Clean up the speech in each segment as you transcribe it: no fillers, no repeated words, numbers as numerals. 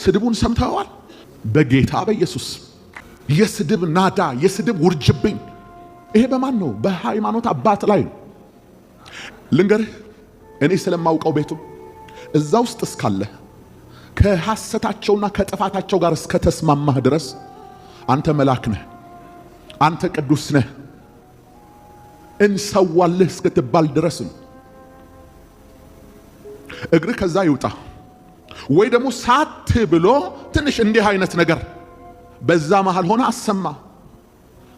ስድቡን ሰምተዋል። በጌታ በኢየሱስ የስድብ ናዳ የስድብ ውርጅብኝ ይሄ በማን ነው? በሃይማኖት አባት ላይ ነው። ልንገርህ እኔ ስለማውቀው ቤቱ እዛ ውስጥ እስካለ ከሐሰታቸውና ከጥፋታቸው ጋር እስከ ተስማማህ ድረስ አንተ መልአክ ነህ፣ አንተ ቅዱስ ነህ፣ እንሰዋልህ እስክትባል ድረስ ነው። እግር ከዛ ይውጣ ወይ ደግሞ ሳት ብሎ ትንሽ እንዲህ አይነት ነገር በዛ መሃል ሆነ አሰማ።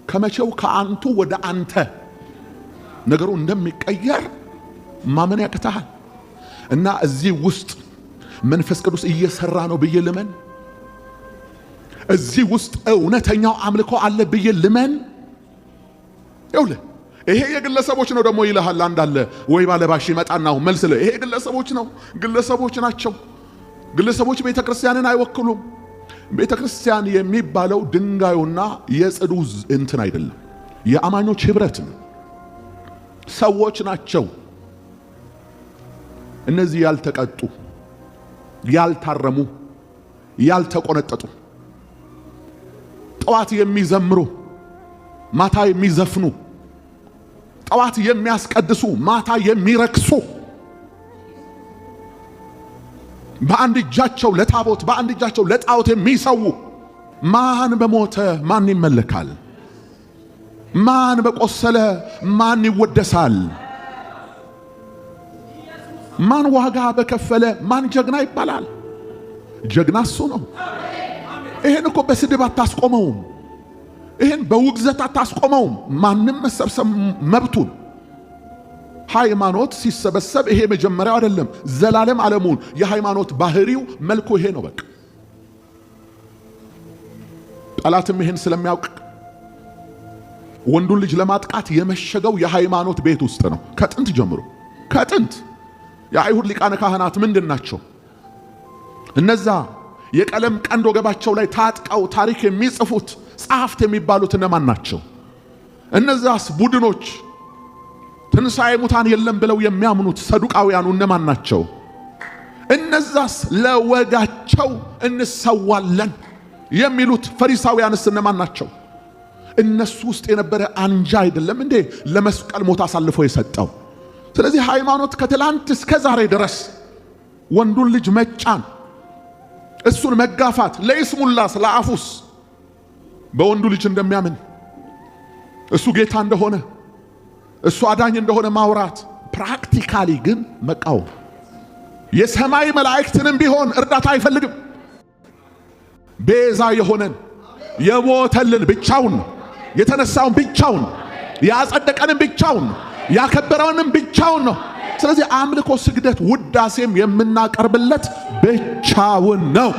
ከመቼው ከአንቱ ወደ አንተ ነገሩ እንደሚቀየር ማመን ያቅታል። እና እዚህ ውስጥ መንፈስ ቅዱስ እየሰራ ነው ብዬ ልመን። እዚህ ውስጥ እውነተኛው አምልኮ አለ ብዬ ልመን። ይኸውልህ ይሄ የግለሰቦች ነው ደግሞ ይልሃል። አንዳለ ወይ ባለባሽ ይመጣናው መልስ ይሄ ግለሰቦች ነው፣ ግለሰቦች ናቸው። ግለሰቦች ቤተክርስቲያንን አይወክሉም። ቤተክርስቲያን የሚባለው ድንጋዩና የጽዱ እንትን አይደለም፣ የአማኞች ህብረት ነው። ሰዎች ናቸው እነዚህ ያልተቀጡ፣ ያልታረሙ፣ ያልተቆነጠጡ፣ ጠዋት የሚዘምሩ ማታ የሚዘፍኑ፣ ጠዋት የሚያስቀድሱ ማታ የሚረክሱ፣ በአንድ እጃቸው ለታቦት በአንድ እጃቸው ለጣዖት የሚሰዉ። ማን በሞተ ማን ይመለካል? ማን በቆሰለ ማን ይወደሳል? ማን ዋጋ በከፈለ ማን ጀግና ይባላል? ጀግና እሱ ነው። ይሄን እኮ በስድብ አታስቆመውም። ይሄን በውግዘት አታስቆመውም። ማንም መሰብሰብ መብቱን። ሃይማኖት ሲሰበሰብ ይሄ መጀመሪያው አይደለም፣ ዘላለም ዓለሙን የሃይማኖት ባህሪው መልኩ ይሄ ነው። በቃ ጠላትም ይሄን ስለሚያውቅ ወንዱን ልጅ ለማጥቃት የመሸገው የሃይማኖት ቤት ውስጥ ነው። ከጥንት ጀምሮ ከጥንት የአይሁድ ሊቃነ ካህናት ምንድን ናቸው? እነዛ የቀለም ቀንድ ወገባቸው ላይ ታጥቀው ታሪክ የሚጽፉት ጸሐፍት የሚባሉት እነማን ናቸው? እነዛስ ቡድኖች ትንሣኤ ሙታን የለም ብለው የሚያምኑት ሰዱቃውያኑ እነማን ናቸው? እነዛስ ለወጋቸው እንሰዋለን የሚሉት ፈሪሳውያንስ እነማን ናቸው? እነሱ ውስጥ የነበረ አንጃ አይደለም እንዴ ለመስቀል ሞት አሳልፎ የሰጠው? ስለዚህ ሃይማኖት ከትላንት እስከ ዛሬ ድረስ ወንዱን ልጅ መጫን፣ እሱን መጋፋት፣ ለይስሙላስ ለአፉስ በወንዱ ልጅ እንደሚያምን እሱ ጌታ እንደሆነ እሱ አዳኝ እንደሆነ ማውራት፣ ፕራክቲካሊ ግን መቃወም። የሰማይ መላእክትንም ቢሆን እርዳታ አይፈልግም። ቤዛ የሆነን የሞተልን ብቻውን፣ የተነሳውን ብቻውን፣ ያጸደቀንን ብቻውን፣ ያከበረውንም ብቻውን ነው። ስለዚህ አምልኮ፣ ስግደት፣ ውዳሴም የምናቀርብለት ብቻውን ነው።